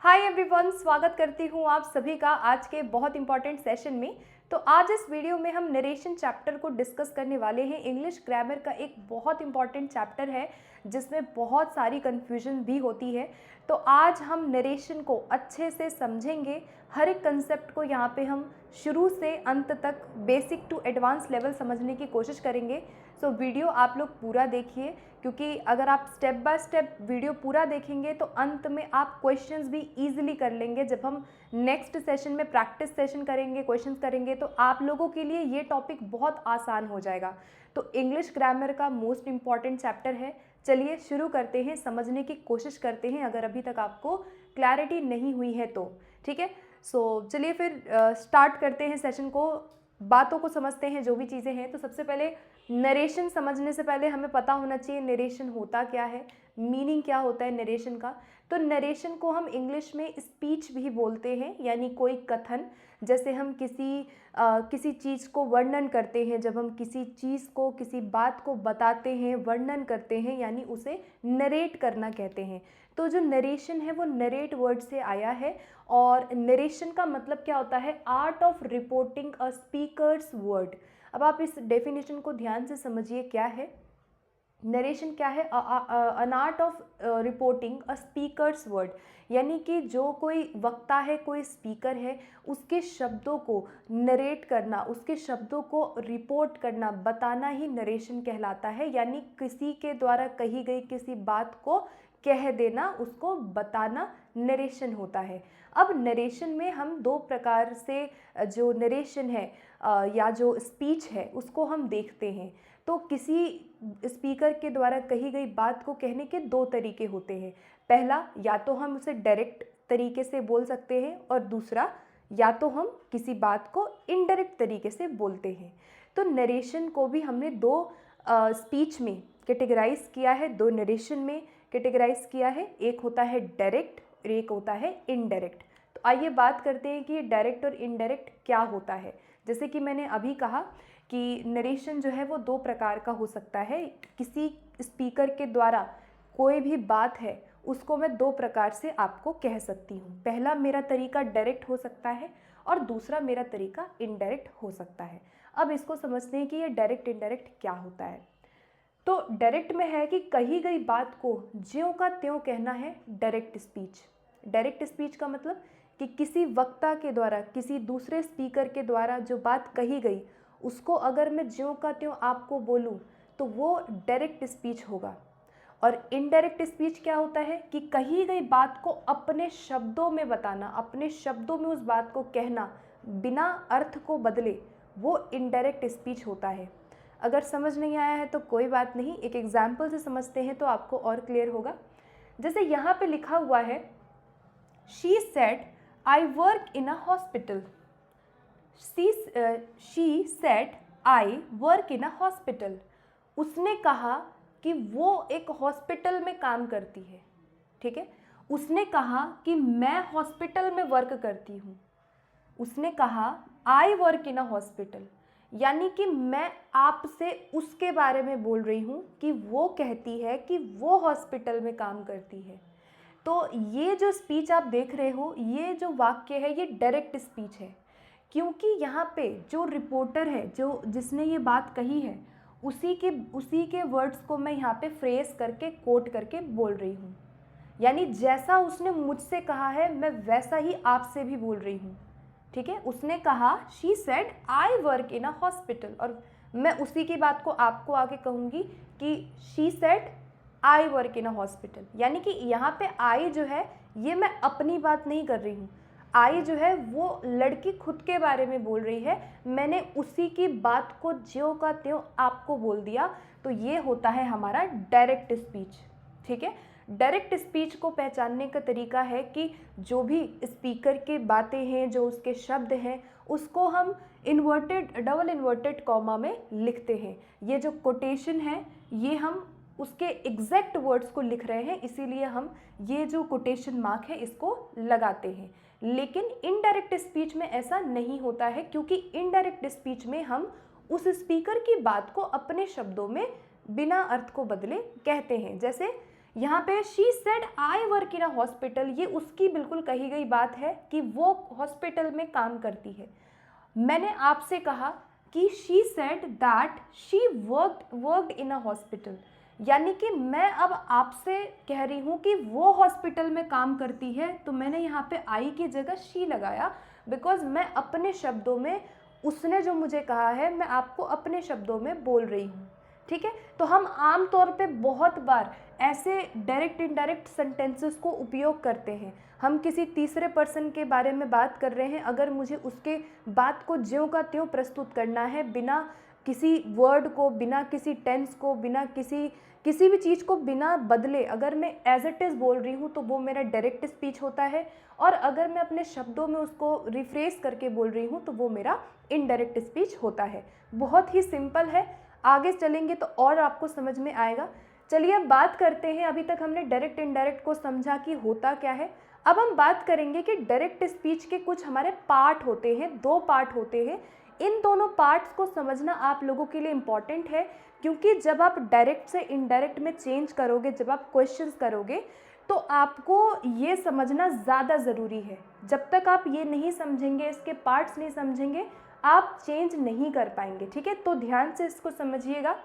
Hi everyone, स्वागत करती हूँ आप सभी का आज के बहुत इंपॉर्टेंट सेशन में। तो आज इस वीडियो में हम नरेशन चैप्टर को डिस्कस करने वाले हैं। इंग्लिश ग्रामर का एक बहुत इंपॉर्टेंट चैप्टर है जिसमें बहुत सारी कन्फ्यूजन भी होती है। तो आज हम नरेशन को अच्छे से समझेंगे। हर एक कंसेप्ट को यहाँ पे हम शुरू से अंत तक बेसिक टू एडवांस लेवल समझने की कोशिश करेंगे। सो वीडियो आप लोग पूरा देखिए, क्योंकि अगर आप स्टेप बाय स्टेप वीडियो पूरा देखेंगे तो अंत में आप क्वेश्चंस भी इजीली कर लेंगे। जब हम नेक्स्ट सेशन में प्रैक्टिस सेशन करेंगे, क्वेश्चंस करेंगे, तो आप लोगों के लिए ये टॉपिक बहुत आसान हो जाएगा। तो इंग्लिश ग्रामर का मोस्ट इम्पॉर्टेंट चैप्टर है। चलिए शुरू करते हैं, समझने की कोशिश करते हैं अगर अभी तक आपको क्लैरिटी नहीं हुई है तो। ठीक है, सो चलिए फिर स्टार्ट करते हैं सेशन को, बातों को समझते हैं जो भी चीज़ें हैं। तो सबसे पहले नरेशन समझने से पहले हमें पता होना चाहिए नरेशन होता क्या है, मीनिंग क्या होता है नरेशन का। तो नरेशन को हम इंग्लिश में स्पीच भी बोलते हैं, यानी कोई कथन। जैसे हम किसी चीज़ को वर्णन करते हैं, जब हम किसी चीज़ को, किसी बात को बताते हैं, वर्णन करते हैं, यानी उसे नरेट करना कहते हैं। तो जो नरेशन है वो नरेट वर्ड से आया है। और नरेशन का मतलब क्या होता है? Art of reporting a speakers word. अब आप इस डेफिनेशन को ध्यान से समझिए, क्या है नरेशन, क्या है? An art of reporting a speakers word, यानी कि जो कोई वक्ता है, कोई स्पीकर है, उसके शब्दों को नरेट करना, उसके शब्दों को रिपोर्ट करना, बताना ही नरेशन कहलाता है। यानी किसी के द्वारा कही गई किसी बात को कह देना, उसको बताना नरेशन होता है। अब नरेशन में हम दो प्रकार से जो नरेशन है या जो स्पीच है उसको हम देखते हैं। तो किसी स्पीकर के द्वारा कही गई बात को कहने के दो तरीके होते हैं। पहला, या तो हम उसे डायरेक्ट तरीके से बोल सकते हैं, और दूसरा, या तो हम किसी बात को इनडायरेक्ट तरीके से बोलते हैं। तो नरेशन को भी हमने दो स्पीच में कैटेगराइज किया है, दो नरेशन में कैटेगराइज किया है। एक होता है डायरेक्ट और एक होता है इनडायरेक्ट। तो आइए बात करते हैं कि ये डायरेक्ट और इनडायरेक्ट क्या होता है। जैसे कि मैंने अभी कहा कि नरेशन जो है वो दो प्रकार का हो सकता है। किसी स्पीकर के द्वारा कोई भी बात है उसको मैं दो प्रकार से आपको कह सकती हूँ। पहला मेरा तरीका डायरेक्ट हो सकता है और दूसरा मेरा तरीका इनडायरेक्ट हो सकता है। अब इसको समझते हैं कि ये डायरेक्ट इनडायरेक्ट क्या होता है। तो डायरेक्ट में है कि कही गई बात को ज्यों का त्यों कहना है डायरेक्ट स्पीच। डायरेक्ट स्पीच का मतलब कि किसी वक्ता के द्वारा, किसी दूसरे स्पीकर के द्वारा जो बात कही गई उसको अगर मैं ज्यों का त्यों आपको बोलूँ तो वो डायरेक्ट स्पीच होगा। और इनडायरेक्ट स्पीच क्या होता है कि कही गई बात को अपने शब्दों में बताना, अपने शब्दों में उस बात को कहना, बिना अर्थ को बदले, वो इनडायरेक्ट स्पीच होता है। अगर समझ नहीं आया है तो कोई बात नहीं, एक एग्जाम्पल से समझते हैं तो आपको और क्लियर होगा। जैसे यहाँ पे लिखा हुआ है, she said I work in a hospital. She said I work in a hospital. उसने कहा कि वो एक हॉस्पिटल में काम करती है। ठीक है, उसने कहा कि मैं हॉस्पिटल में वर्क करती हूँ। उसने कहा I work in a hospital, यानी कि मैं आपसे उसके बारे में बोल रही हूँ कि वो कहती है कि वो हॉस्पिटल में काम करती है। तो ये जो स्पीच आप देख रहे हो, ये जो वाक्य है, ये डायरेक्ट स्पीच है। क्योंकि यहाँ पे जो रिपोर्टर है, जो जिसने ये बात कही है, उसी के वर्ड्स को मैं यहाँ पे फ्रेज करके, कोट करके बोल रही हूँ। यानी जैसा उसने मुझसे कहा है मैं वैसा ही आपसे भी बोल रही हूँ। ठीक है, उसने कहा she said I work in a hospital, और मैं उसी की बात को आपको आगे कहूँगी कि she said I work in a hospital. यानी कि यहाँ पे आई जो है ये मैं अपनी बात नहीं कर रही हूँ। आई जो है वो लड़की खुद के बारे में बोल रही है, मैंने उसी की बात को ज्यों का त्यों आपको बोल दिया। तो ये होता है हमारा डायरेक्ट स्पीच। ठीक है, डायरेक्ट स्पीच को पहचानने का तरीका है कि जो भी स्पीकर की बातें हैं, जो उसके शब्द हैं, उसको हम डबल इन्वर्टेड कॉमा में लिखते हैं। ये जो कोटेशन है ये हम उसके एग्जैक्ट वर्ड्स को लिख रहे हैं, इसीलिए हम ये जो कोटेशन मार्क है इसको लगाते हैं। लेकिन इनडायरेक्ट स्पीच में ऐसा नहीं होता है, क्योंकि इनडायरेक्ट स्पीच में हम उस स्पीकर की बात को अपने शब्दों में बिना अर्थ को बदले कहते हैं। जैसे यहाँ पे she said I work in a hospital, ये उसकी बिल्कुल कही गई बात है कि वो हॉस्पिटल में काम करती है। मैंने आपसे कहा कि she said that she worked in a hospital, यानी कि मैं अब आपसे कह रही हूँ कि वो हॉस्पिटल में काम करती है, तो मैंने यहाँ पे आई की जगह शी लगाया, बिकॉज मैं अपने शब्दों में, उसने जो मुझे कहा है मैं आपको अपने शब्दों में बोल रही हूँ। ठीक है, तो हम आम तौर पे बहुत बार ऐसे डायरेक्ट इनडायरेक्ट सेंटेंसेस को उपयोग करते हैं। हम किसी तीसरे पर्सन के बारे में बात कर रहे हैं, अगर मुझे उसके बात को ज्यों का त्यों प्रस्तुत करना है, बिना किसी वर्ड को, बिना किसी टेंस को, बिना किसी भी चीज़ को बिना बदले अगर मैं एज इट इज़ बोल रही हूँ तो वो मेरा डायरेक्ट स्पीच होता है, और अगर मैं अपने शब्दों में उसको रिफ्रेस करके बोल रही हूँ तो वो मेरा इनडायरेक्ट स्पीच होता है। बहुत ही सिंपल है, आगे चलेंगे तो और आपको समझ में आएगा। चलिए अब बात करते हैं, अभी तक हमने डायरेक्ट इनडायरेक्ट को समझा कि होता क्या है। अब हम बात करेंगे कि डायरेक्ट स्पीच के कुछ हमारे पार्ट होते हैं, 2 पार्ट होते हैं। इन दोनों पार्ट्स को समझना आप लोगों के लिए इम्पॉर्टेंट है, क्योंकि जब आप डायरेक्ट से इनडायरेक्ट में चेंज करोगे, जब आप क्वेश्चंस करोगे, तो आपको ये समझना ज़्यादा ज़रूरी है। जब तक आप ये नहीं समझेंगे, इसके पार्ट्स नहीं समझेंगे, आप चेंज नहीं कर पाएंगे। ठीक है, तो ध्यान से इसको समझिएगा।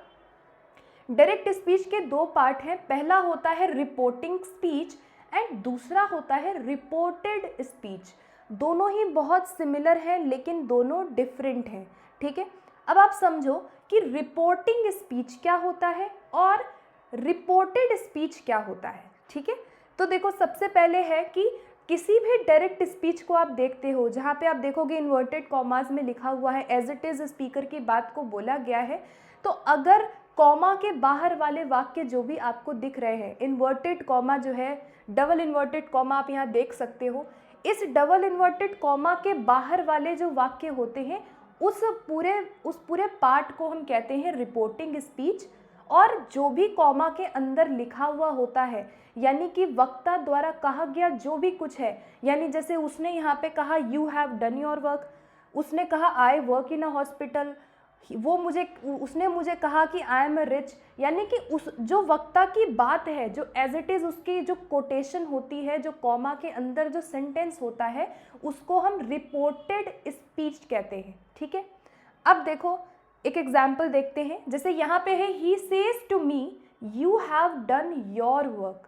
डायरेक्ट स्पीच के 2 पार्ट हैं, पहला होता है रिपोर्टिंग स्पीच एंड दूसरा होता है रिपोर्टेड स्पीच। दोनों ही बहुत सिमिलर हैं लेकिन दोनों डिफरेंट हैं। ठीक है, अब आप समझो कि रिपोर्टिंग स्पीच क्या होता है और रिपोर्टेड स्पीच क्या होता है। ठीक है, तो देखो सबसे पहले है कि किसी भी डायरेक्ट स्पीच को आप देखते हो, जहाँ पे आप देखोगे इन्वर्टेड कॉमास में लिखा हुआ है एज इट इज़ स्पीकर की बात को बोला गया है, तो अगर कॉमा के बाहर वाले वाक्य जो भी आपको दिख रहे हैं, इन्वर्टेड कॉमा जो है, डबल इन्वर्टेड कॉमा आप यहाँ देख सकते हो, इस डबल इन्वर्टेड कॉमा के बाहर वाले जो वाक्य होते हैं उस पूरे पार्ट को हम कहते हैं रिपोर्टिंग स्पीच। और जो भी कॉमा के अंदर लिखा हुआ होता है, यानी कि वक्ता द्वारा कहा गया जो भी कुछ है, यानी जैसे उसने यहाँ पे कहा you have done your work, उसने कहा I work in a hospital, उसने मुझे कहा कि आई एम रिच, यानी कि उस जो वक्ता की बात है, जो एज इट इज़ उसकी जो कोटेशन होती है, जो कॉमा के अंदर जो सेंटेंस होता है, उसको हम रिपोर्टेड स्पीच कहते हैं। ठीक है, अब देखो एक एग्जाम्पल देखते हैं, जैसे यहाँ पे है he says to me you have done your work.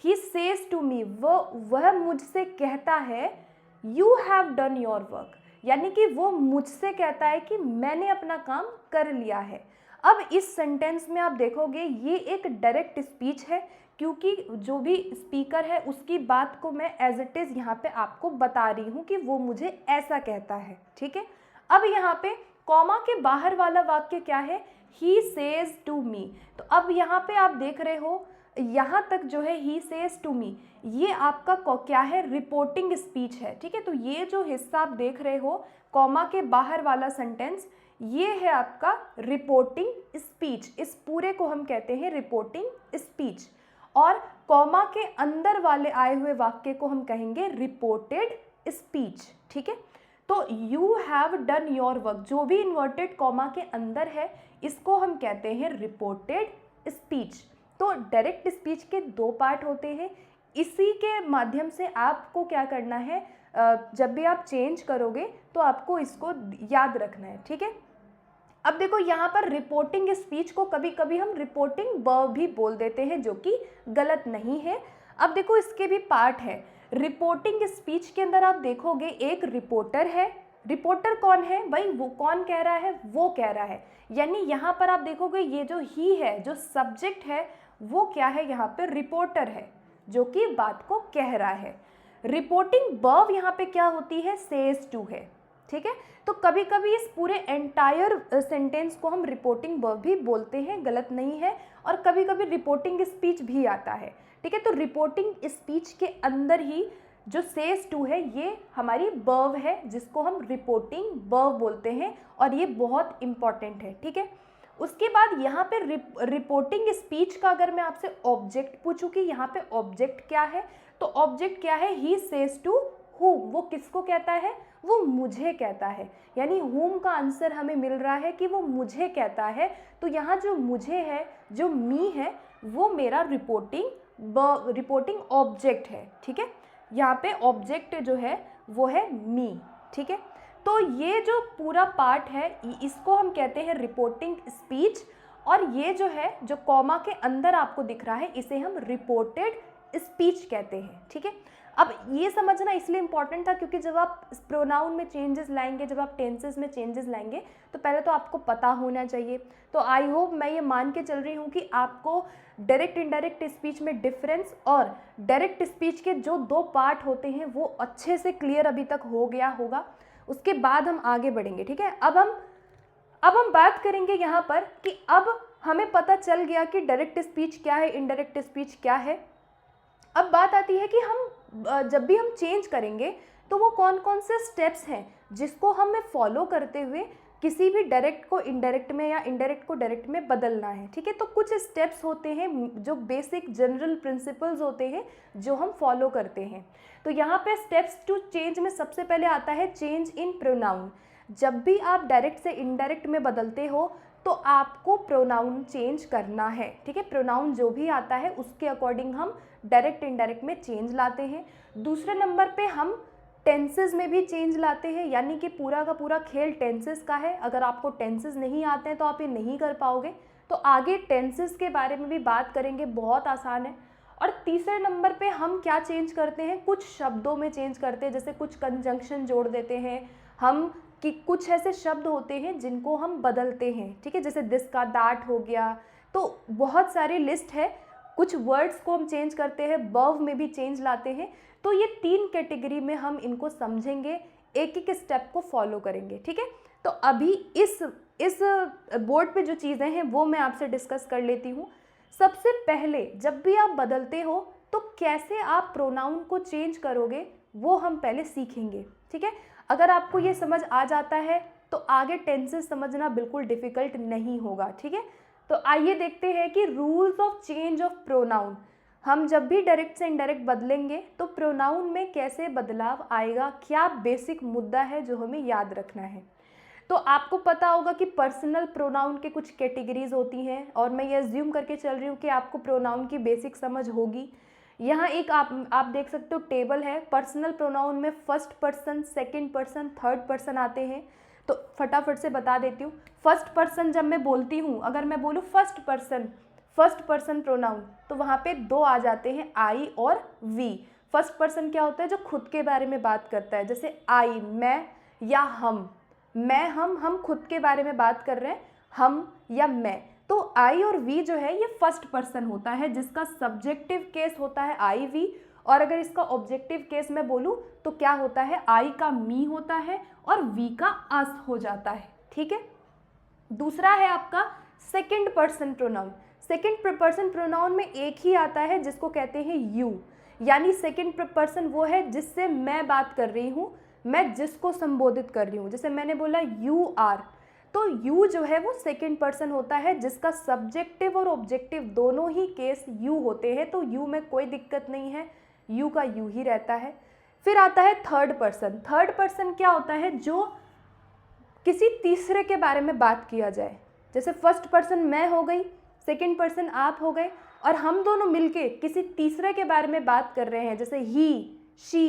He says to me, वह मुझसे कहता है you have done your work, यानी कि वो मुझसे कहता है कि मैंने अपना काम कर लिया है। अब इस सेंटेंस में आप देखोगे ये एक डायरेक्ट स्पीच है, क्योंकि जो भी स्पीकर है उसकी बात को मैं एज इट इज़ यहाँ पे आपको बता रही हूँ कि वो मुझे ऐसा कहता है। ठीक है, अब यहाँ पे कॉमा के बाहर वाला वाक्य क्या है, ही सेज टू मी। तो अब यहाँ पे आप देख रहे हो, यहाँ तक जो है ही सेज टू मी, ये आपका क्या है, रिपोर्टिंग स्पीच है। ठीक है, तो ये जो हिस्सा आप देख रहे हो कॉमा के बाहर वाला सेंटेंस, ये है आपका रिपोर्टिंग स्पीच। इस पूरे को हम कहते हैं रिपोर्टिंग स्पीच, और कॉमा के अंदर वाले आए हुए वाक्य को हम कहेंगे रिपोर्टेड स्पीच। ठीक है, तो you have done your work, जो भी इन्वर्टेड कॉमा के अंदर है, इसको हम कहते हैं रिपोर्टेड स्पीच। तो डायरेक्ट स्पीच के 2 पार्ट होते हैं, इसी के माध्यम से आपको क्या करना है, जब भी आप चेंज करोगे तो आपको इसको याद रखना है। ठीक है, अब देखो यहाँ पर रिपोर्टिंग स्पीच को कभी कभी हम रिपोर्टिंग वर्ब भी बोल देते हैं, जो कि गलत नहीं है। अब देखो इसके भी पार्ट है। रिपोर्टिंग स्पीच के अंदर आप देखोगे एक रिपोर्टर है। रिपोर्टर कौन है भाई, वो कौन कह रहा है, वो कह रहा है, यानी यहाँ पर आप देखोगे ये जो ही है, जो सब्जेक्ट है, वो क्या है, यहाँ पे रिपोर्टर है जो कि बात को कह रहा है। रिपोर्टिंग वर्ब यहाँ पे क्या होती है, सेज टू है। ठीक है, तो कभी कभी इस पूरे एंटायर सेंटेंस को हम रिपोर्टिंग वर्ब भी बोलते हैं, गलत नहीं है, और कभी कभी रिपोर्टिंग स्पीच भी आता है। ठीक है, तो रिपोर्टिंग स्पीच के अंदर ही जो सेज टू है ये हमारी वर्ब है, जिसको हम रिपोर्टिंग वर्ब बोलते हैं, और ये बहुत इंपॉर्टेंट है। ठीक है, उसके बाद यहाँ पे रिपोर्टिंग स्पीच का अगर मैं आपसे ऑब्जेक्ट पूछूं कि यहाँ पे ऑब्जेक्ट क्या है, तो ऑब्जेक्ट क्या है, ही सेज टू हूम, वो किसको कहता है, वो मुझे कहता है, यानी हूम का आंसर हमें मिल रहा है कि वो मुझे कहता है। तो यहाँ जो मुझे है, जो मी है, वो मेरा रिपोर्टिंग रिपोर्टिंग ऑब्जेक्ट है, ठीक है। यहाँ पे ऑब्जेक्ट जो है वो है मी, ठीक है। तो ये जो पूरा पार्ट है इसको हम कहते हैं रिपोर्टिंग स्पीच, और ये जो है जो कॉमा के अंदर आपको दिख रहा है इसे हम रिपोर्टेड स्पीच कहते हैं, ठीक है। अब ये समझना इसलिए इम्पॉर्टेंट था क्योंकि जब आप प्रोनाउन में चेंजेस लाएंगे, जब आप टेंसेस में चेंजेस लाएंगे, तो पहले तो आपको पता होना चाहिए। तो आई होप मैं ये मान के चल रही हूँ कि आपको डायरेक्ट इनडायरेक्ट स्पीच में डिफरेंस और डायरेक्ट स्पीच के जो दो पार्ट होते हैं वो अच्छे से क्लियर अभी तक हो गया होगा। उसके बाद हम आगे बढ़ेंगे, ठीक है। अब हम बात करेंगे यहाँ पर कि अब हमें पता चल गया कि डायरेक्ट स्पीच क्या है, इनडायरेक्ट स्पीच क्या है। अब बात आती है कि हम जब भी हम चेंज करेंगे तो वो कौन कौन से स्टेप्स हैं जिसको हमें फॉलो करते हुए किसी भी डायरेक्ट को इनडायरेक्ट में या इनडायरेक्ट को डायरेक्ट में बदलना है, ठीक है। तो कुछ स्टेप्स होते हैं जो बेसिक जनरल प्रिंसिपल्स होते हैं जो हम फॉलो करते हैं। तो यहाँ पे स्टेप्स टू चेंज में सबसे पहले आता है चेंज इन प्रोनाउन। जब भी आप डायरेक्ट से इनडायरेक्ट में बदलते हो तो आपको प्रोनाउन चेंज करना है, ठीक है। प्रोनाउन जो भी आता है उसके अकॉर्डिंग हम डायरेक्ट इनडायरेक्ट में चेंज लाते हैं। दूसरे नंबर पे हम टेंसेस में भी चेंज लाते हैं, यानी कि पूरा का पूरा खेल टेंसेस का है। अगर आपको टेंसेस नहीं आते हैं तो आप ये नहीं कर पाओगे। तो आगे टेंसेस के बारे में भी बात करेंगे, बहुत आसान है। और तीसरे नंबर पे हम क्या चेंज करते हैं, कुछ शब्दों में चेंज करते हैं, जैसे कुछ कंजंक्शन जोड़ देते हैं हम, कि कुछ ऐसे शब्द होते हैं जिनको हम बदलते हैं, ठीक है। जैसे दिस का दैट हो गया, तो बहुत सारी लिस्ट है। कुछ वर्ड्स को हम चेंज करते हैं, वर्ब में भी चेंज लाते हैं। तो ये 3 कैटेगरी में हम इनको समझेंगे, एक एक स्टेप को फॉलो करेंगे, ठीक है। तो अभी इस बोर्ड पे जो चीज़ें हैं वो मैं आपसे डिस्कस कर लेती हूँ। सबसे पहले जब भी आप बदलते हो तो कैसे आप प्रोनाउन को चेंज करोगे वो हम पहले सीखेंगे, ठीक है। अगर आपको ये समझ आ जाता है तो आगे टेंसेस समझना बिल्कुल डिफ़िकल्ट नहीं होगा, ठीक है। तो आइए देखते हैं कि rules of change of pronoun. हम जब भी डायरेक्ट से इनडायरेक्ट बदलेंगे तो प्रोनाउन में कैसे बदलाव आएगा, क्या बेसिक मुद्दा है जो हमें याद रखना है। तो आपको पता होगा कि पर्सनल प्रोनाउन के कुछ कैटेगरीज होती हैं, और मैं ये अज्यूम करके चल रही हूँ कि आपको प्रोनाउन की बेसिक समझ होगी। यहाँ एक आप देख सकते हो टेबल है। पर्सनल प्रोनाउन में first person, second person, third person आते हैं। तो फटाफट से बता देती हूँ। फर्स्ट पर्सन जब मैं बोलती हूँ, अगर मैं बोलूँ फर्स्ट पर्सन प्रोनाउन, तो वहाँ पे 2 आ जाते हैं, आई और वी। फर्स्ट पर्सन क्या होता है, जो खुद के बारे में बात करता है, जैसे आई मैं या हम। मैं हम खुद के बारे में बात कर रहे हैं, हम या मैं। तो आई और वी जो है ये फर्स्ट पर्सन होता है, जिसका सब्जेक्टिव केस होता है आई वी। और अगर इसका ऑब्जेक्टिव केस मैं बोलूँ तो क्या होता है, आई का मी होता है और वी का अस हो जाता है, ठीक है। दूसरा है आपका second person pronoun. Second person pronoun में एक ही आता है जिसको कहते हैं यू, यानी सेकंड पर्सन वो है जिससे मैं बात कर रही हूँ, मैं जिसको संबोधित कर रही हूँ। जैसे मैंने बोला यू आर, तो यू जो है वो सेकंड पर्सन होता है जिसका सब्जेक्टिव और ऑब्जेक्टिव दोनों ही केस यू होते हैं। तो यू में कोई दिक्कत नहीं है, यू का यू ही रहता है। फिर आता है थर्ड पर्सन। थर्ड पर्सन क्या होता है, जो किसी तीसरे के बारे में बात किया जाए। जैसे फर्स्ट पर्सन मैं हो गई, सेकंड पर्सन आप हो गए, और हम दोनों मिलके किसी तीसरे के बारे में बात कर रहे हैं, जैसे ही, शी,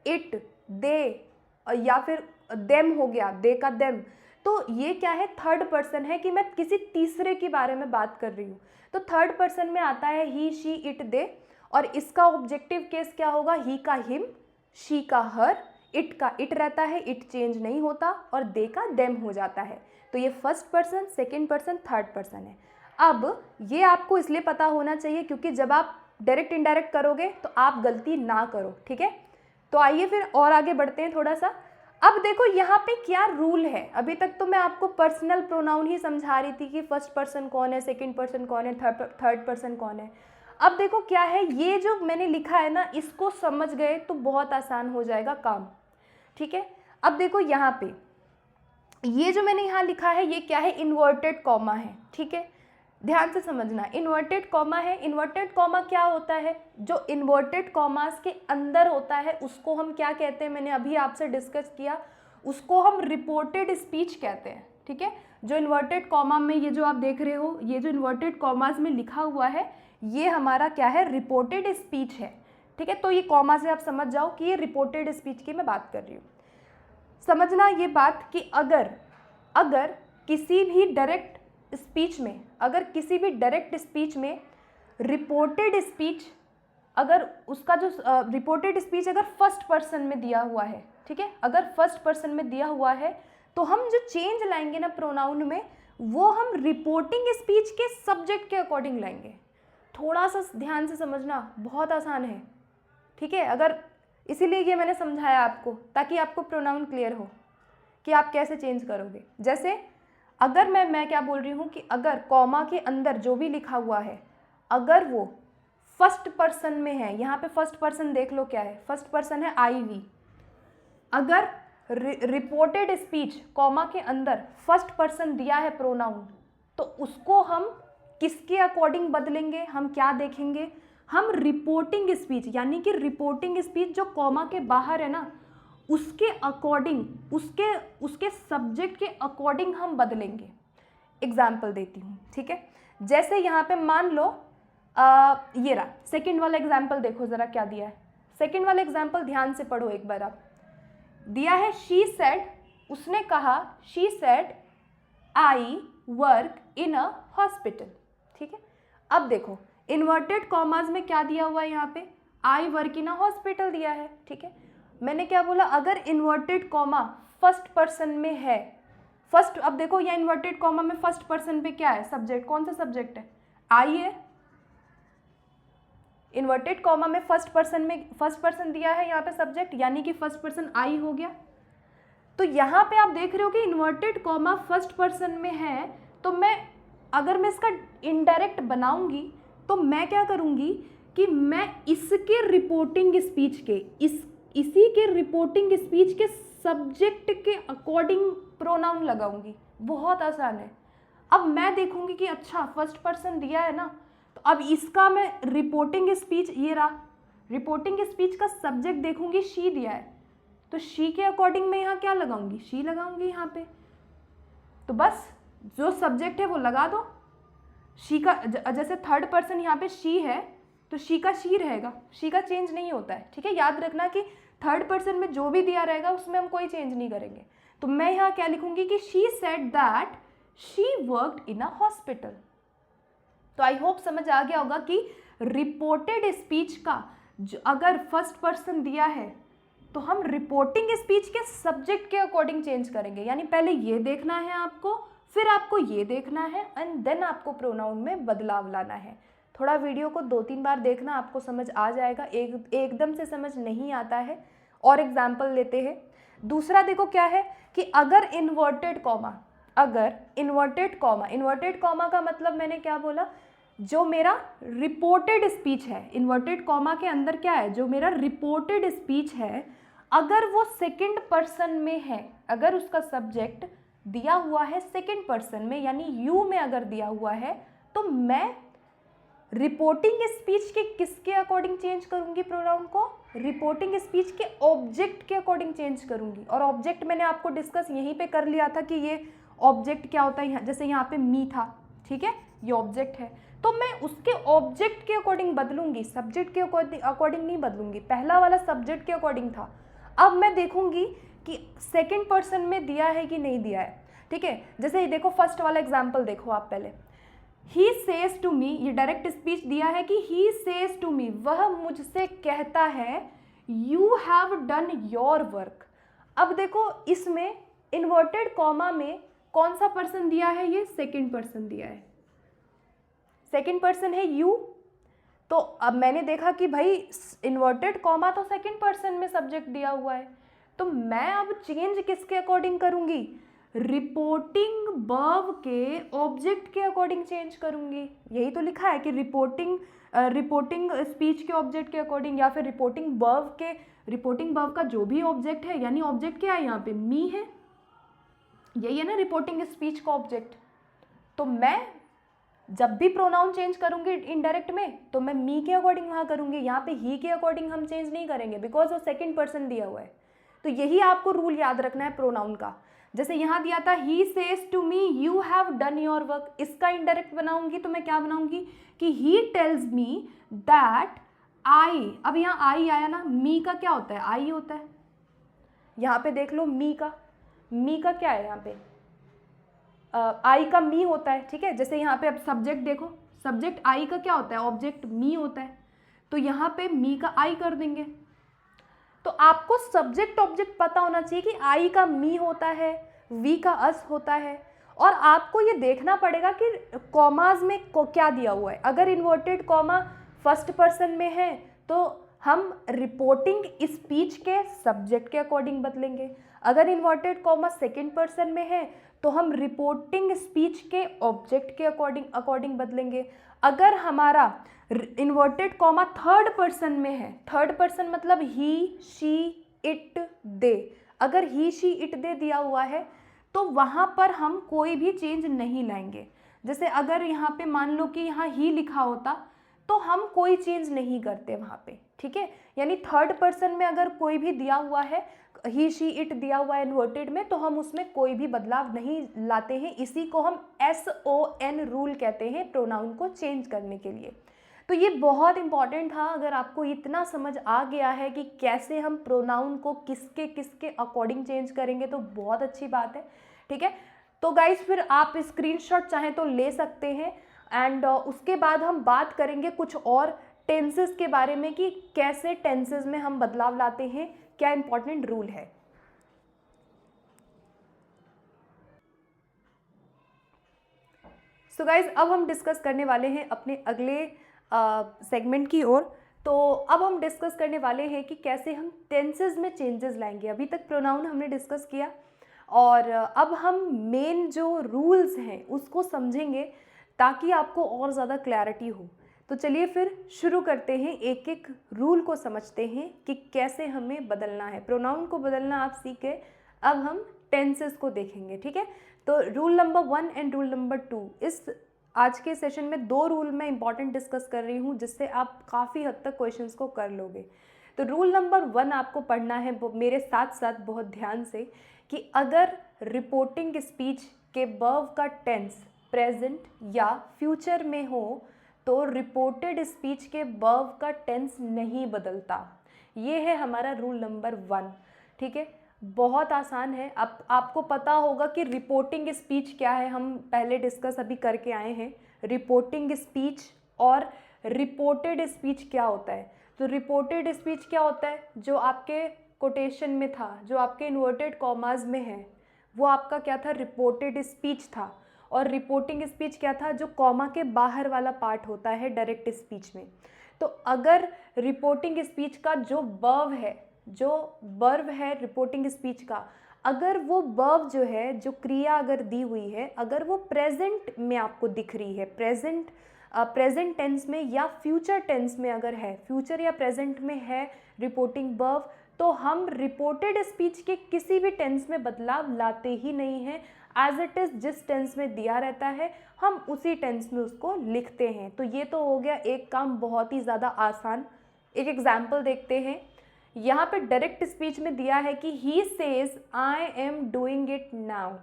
इट, दे, या फिर देम हो गया, दे का देम। तो ये क्या है, थर्ड पर्सन है कि मैं किसी तीसरे के बारे में बात कर रही हूँ। तो थर्ड पर्सन में आता है ही, शी, इट, दे, और इसका ऑब्जेक्टिव केस क्या होगा, ही का हिम, शी का हर, इट का इट रहता है, इट चेंज नहीं होता, और दे का देम हो जाता है। तो ये first person, second person, third person है। अब ये आपको इसलिए पता होना चाहिए क्योंकि जब आप डायरेक्ट इनडायरेक्ट करोगे तो आप गलती ना करो, ठीक है। तो आइए फिर और आगे बढ़ते हैं थोड़ा सा। अब देखो यहाँ पे क्या रूल है। अभी तक तो मैं आपको पर्सनल प्रोनाउन ही समझा रही थी कि फर्स्ट पर्सन कौन है, सेकंड पर्सन कौन है, थर्ड पर्सन कौन है। अब देखो क्या है, ये जो मैंने लिखा है ना, इसको समझ गए तो बहुत आसान हो जाएगा काम, ठीक है। अब देखो यहाँ पे ये जो मैंने यहाँ लिखा है ये क्या है, इन्वर्टेड कॉमा है, ठीक है। ध्यान से समझना, इन्वर्टेड कॉमा है। इन्वर्टेड कॉमा क्या होता है, जो इन्वर्टेड कॉमास के अंदर होता है उसको हम क्या कहते हैं, मैंने अभी आपसे डिस्कस किया, उसको हम रिपोर्टेड स्पीच कहते हैं, ठीक है। जो इन्वर्टेड कॉमा में ये जो आप देख रहे हो, ये जो इन्वर्टेड कॉमास में लिखा हुआ है ये हमारा क्या है, रिपोर्टेड स्पीच है, ठीक है। तो ये कॉमा से आप समझ जाओ कि ये रिपोर्टेड स्पीच की मैं बात कर रही हूँ। समझना ये बात कि अगर किसी भी डायरेक्ट स्पीच में, रिपोर्टेड स्पीच, अगर उसका जो रिपोर्टेड स्पीच अगर फर्स्ट पर्सन में दिया हुआ है, ठीक है, अगर फर्स्ट पर्सन में दिया हुआ है, तो हम जो चेंज लाएंगे ना प्रोनाउन में, वो हम रिपोर्टिंग स्पीच के सब्जेक्ट के अकॉर्डिंग लाएंगे। थोड़ा सा ध्यान से समझना, बहुत आसान है, ठीक है। अगर इसीलिए ये मैंने समझाया आपको, ताकि आपको प्रोनाउन क्लियर हो कि आप कैसे चेंज करोगे। जैसे अगर मैं क्या बोल रही हूँ कि अगर कॉमा के अंदर जो भी लिखा हुआ है, अगर वो फर्स्ट पर्सन में है, यहाँ पे फर्स्ट पर्सन देख लो क्या है, फर्स्ट पर्सन है आई वी। अगर रिपोर्टेड स्पीच कॉमा के अंदर फर्स्ट पर्सन दिया है प्रोनाउन, तो उसको हम किसके अकॉर्डिंग बदलेंगे, हम क्या देखेंगे, हम रिपोर्टिंग स्पीच, यानी कि रिपोर्टिंग स्पीच जो कॉमा के बाहर है ना, उसके अकॉर्डिंग, उसके सब्जेक्ट के अकॉर्डिंग हम बदलेंगे। एग्जाम्पल देती हूँ, ठीक है। जैसे यहाँ पे मान लो ये रहा सेकंड वाला एग्जाम्पल, देखो ज़रा क्या दिया है। सेकंड वाला एग्जाम्पल ध्यान से पढ़ो एक बार आप। दिया है शी सेड, उसने कहा, she said I work in a hospital, ठीक है। अब देखो इन्वर्टेड कॉमाज में क्या दिया हुआ है, यहाँ पे I work in a hospital दिया है, ठीक है। मैंने क्या बोला, अगर इन्वर्टेड कॉमा फर्स्ट पर्सन में है, फर्स्ट, अब देखो यहाँ इन्वर्टेड कॉमा में फर्स्ट पर्सन पे क्या है, सब्जेक्ट, कौन सा सब्जेक्ट है, आई है। इन्वर्टेड कॉमा में फर्स्ट पर्सन दिया है यहाँ पे सब्जेक्ट, यानी कि फर्स्ट पर्सन आई हो गया। तो यहाँ पे आप देख रहे हो कि इन्वर्टेड कॉमा फर्स्ट पर्सन में है, तो अगर मैं इसका इनडायरेक्ट बनाऊंगी, तो मैं क्या करूंगी कि मैं इसके रिपोर्टिंग स्पीच के, इसी के रिपोर्टिंग स्पीच के सब्जेक्ट के अकॉर्डिंग प्रोनाउन लगाऊंगी। बहुत आसान है। अब मैं देखूंगी कि अच्छा फर्स्ट पर्सन दिया है ना, तो अब इसका मैं रिपोर्टिंग स्पीच, ये रहा रिपोर्टिंग स्पीच का सब्जेक्ट देखूंगी, शी दिया है, तो शी के अकॉर्डिंग मैं यहाँ क्या लगाऊंगी, शी लगाऊंगी यहाँ पे। तो बस जो सब्जेक्ट है वो लगा दो। शी का, जैसे थर्ड पर्सन यहाँ पे शी है, तो शी का शी रहेगा, शी का चेंज नहीं होता है, ठीक है। याद रखना कि थर्ड पर्सन में जो भी दिया रहेगा उसमें हम कोई चेंज नहीं करेंगे। तो मैं यहाँ क्या लिखूंगी कि she said that she worked in a hospital. तो आई होप समझ आ गया होगा कि रिपोर्टेड स्पीच का अगर फर्स्ट पर्सन दिया है, तो हम रिपोर्टिंग स्पीच के सब्जेक्ट के अकॉर्डिंग चेंज करेंगे। यानी पहले ये देखना है आपको, फिर आपको ये देखना है, एंड देन आपको प्रोनाउन में बदलाव लाना है। थोड़ा वीडियो को 2-3 बार देखना, आपको समझ आ जाएगा, एकदम से समझ नहीं आता है। और एग्जाम्पल लेते हैं। दूसरा देखो क्या है कि अगर इन्वर्टेड कॉमा का मतलब मैंने क्या बोला, जो मेरा रिपोर्टेड स्पीच है, इन्वर्टेड कॉमा के अंदर क्या है, जो मेरा रिपोर्टेड स्पीच है, अगर वो सेकंड पर्सन में है, अगर उसका सब्जेक्ट दिया हुआ है सेकंड पर्सन में, यानी यू में अगर दिया हुआ है, तो मैं रिपोर्टिंग स्पीच के किसके अकॉर्डिंग चेंज करूंगी प्रोनाउन को, रिपोर्टिंग स्पीच के ऑब्जेक्ट के अकॉर्डिंग चेंज करूंगी। और ऑब्जेक्ट मैंने आपको डिस्कस यहीं पे कर लिया था कि ये ऑब्जेक्ट क्या होता है। जैसे यहाँ पे मी था, ठीक है, ये ऑब्जेक्ट है, तो मैं उसके ऑब्जेक्ट के अकॉर्डिंग बदलूंगी, सब्जेक्ट के अकॉर्डिंग नहीं बदलूंगी। पहला वाला सब्जेक्ट के अकॉर्डिंग था, अब मैं देखूंगी कि सेकेंड पर्सन में दिया है कि नहीं दिया है, ठीक है। जैसे देखो फर्स्ट वाला एग्जाम्पल देखो आप पहले, ही सेज टू मी, ये डायरेक्ट स्पीच दिया है कि ही सेज टू मी, वह मुझसे कहता है, you have done your work. अब देखो इसमें इन्वर्टेड कॉमा में कौन सा पर्सन दिया है, ये सेकंड पर्सन दिया है, सेकंड पर्सन है यू। तो अब मैंने देखा कि भाई इन्वर्टेड कॉमा तो सेकंड पर्सन में सब्जेक्ट दिया हुआ है, तो मैं अब चेंज किसके अकॉर्डिंग करूंगी, रिपोर्टिंग वर्ब के ऑब्जेक्ट के अकॉर्डिंग चेंज करूंगी। यही तो लिखा है कि रिपोर्टिंग स्पीच के ऑब्जेक्ट के अकॉर्डिंग, या फिर रिपोर्टिंग वर्ब का जो भी ऑब्जेक्ट है, यानी ऑब्जेक्ट क्या है यहाँ पे, मी है, यही है ना रिपोर्टिंग स्पीच का ऑब्जेक्ट। तो मैं जब भी प्रोनाउन चेंज करूंगी इनडायरेक्ट में, तो मैं मी के अकॉर्डिंग वहाँ करूंगी, यहाँ पे ही के अकॉर्डिंग हम चेंज नहीं करेंगे, बिकॉज वो सेकंड पर्सन दिया हुआ है। तो यही आपको रूल याद रखना है प्रोनाउन का। जैसे यहाँ दिया था he says to me you have done your work, इसका इनडायरेक्ट बनाऊंगी तो मैं क्या बनाऊंगी कि ही टेल्स मी दैट आई, अब यहाँ आई आया ना, मी का क्या होता है, आई होता है। यहाँ पे देख लो मी का क्या है, यहाँ पे आई का मी होता है, ठीक है। जैसे यहाँ पे अब सब्जेक्ट देखो, सब्जेक्ट आई का क्या होता है, ऑब्जेक्ट मी होता है, तो यहाँ पे मी का आई कर देंगे। तो आपको सब्जेक्ट ऑब्जेक्ट पता होना चाहिए कि आई का मी होता है, वी का अस होता है, और आपको ये देखना पड़ेगा कि कॉमाज में क्या दिया हुआ है। अगर इन्वर्टेड कॉमा फर्स्ट पर्सन में है तो हम रिपोर्टिंग स्पीच के सब्जेक्ट के अकॉर्डिंग बदलेंगे। अगर इन्वर्टेड कॉमा सेकंड पर्सन में है तो हम रिपोर्टिंग स्पीच के ऑब्जेक्ट के अकॉर्डिंग बदलेंगे। अगर हमारा इन्वर्टेड कॉमा थर्ड पर्सन में है, थर्ड पर्सन मतलब ही, शी, इट, दे, अगर ही, शी, इट, दे दिया हुआ है तो वहाँ पर हम कोई भी चेंज नहीं लाएंगे। जैसे अगर यहाँ पे मान लो कि यहाँ ही लिखा होता तो हम कोई चेंज नहीं करते वहाँ पे, ठीक है। यानी थर्ड पर्सन में अगर कोई भी दिया हुआ है, ही, शी, इट दिया हुआ है इन्वर्टेड में, तो हम उसमें कोई भी बदलाव नहीं लाते हैं। इसी को हम SON रूल कहते हैं प्रोनाउन को चेंज करने के लिए। तो ये बहुत इंपॉर्टेंट था। अगर आपको इतना समझ आ गया है कि कैसे हम प्रोनाउन को किसके किसके अकॉर्डिंग चेंज करेंगे तो बहुत अच्छी बात है, ठीक है। तो गाइज फिर आप स्क्रीनशॉट चाहें तो ले सकते हैं, एंड उसके बाद हम बात करेंगे कुछ और टेंसेस के बारे में कि कैसे टेंसेस में हम बदलाव लाते हैं, क्या इंपॉर्टेंट रूल है। सो गाइज अब हम डिस्कस करने वाले हैं अपने अगले सेगमेंट की ओर। तो अब हम डिस्कस करने वाले हैं कि कैसे हम टेंसेस में चेंजेस लाएंगे। अभी तक प्रोनाउन हमने डिस्कस किया और अब हम मेन जो रूल्स हैं उसको समझेंगे ताकि आपको और ज़्यादा क्लैरिटी हो। तो चलिए फिर शुरू करते हैं, एक एक रूल को समझते हैं कि कैसे हमें बदलना है। प्रोनाउन को बदलना आप सीख गए, अब हम टेंसेस को देखेंगे, ठीक है। तो rule number 1 and rule number 2, इस आज के सेशन में 2 रूल मैं इंपॉर्टेंट डिस्कस कर रही हूँ जिससे आप काफ़ी हद तक क्वेश्चंस को कर लोगे। तो रूल नंबर 1 आपको पढ़ना है मेरे साथ साथ बहुत ध्यान से कि अगर रिपोर्टिंग स्पीच के वर्ब का टेंस प्रेजेंट या फ्यूचर में हो तो रिपोर्टेड स्पीच के वर्ब का टेंस नहीं बदलता। ये है हमारा रूल नंबर 1, ठीक है। बहुत आसान है। अब आपको पता होगा कि रिपोर्टिंग स्पीच क्या है, हम पहले डिस्कस अभी करके आए हैं। रिपोर्टिंग स्पीच और रिपोर्टेड स्पीच क्या होता है। तो रिपोर्टेड स्पीच क्या होता है, जो आपके कोटेशन में था, जो आपके इन्वर्टेड कॉमाज में है, वो आपका क्या था, रिपोर्टेड स्पीच था। और रिपोर्टिंग स्पीच क्या था, जो कॉमा के बाहर वाला पार्ट होता है डायरेक्ट स्पीच में। तो अगर रिपोर्टिंग स्पीच का जो वर्ब है रिपोर्टिंग स्पीच का, अगर वो वर्ब जो है, जो क्रिया अगर दी हुई है, अगर वो प्रेजेंट में आपको दिख रही है, प्रेजेंट टेंस में या फ्यूचर टेंस में अगर है, फ्यूचर या प्रेजेंट में है रिपोर्टिंग वर्ब, तो हम रिपोर्टेड स्पीच के किसी भी टेंस में बदलाव लाते ही नहीं हैं। एज इट इज़ जिस टेंस में दिया रहता है हम उसी टेंस में उसको लिखते हैं। तो ये तो हो गया एक काम बहुत ही ज़्यादा आसान। एक एग्जाम्पल देखते हैं। यहाँ पे डायरेक्ट स्पीच में दिया है कि he says I am doing it now.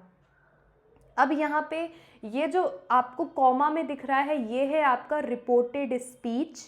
अब यहाँ पे ये जो आपको कॉमा में दिख रहा है ये है आपका रिपोर्टेड स्पीच,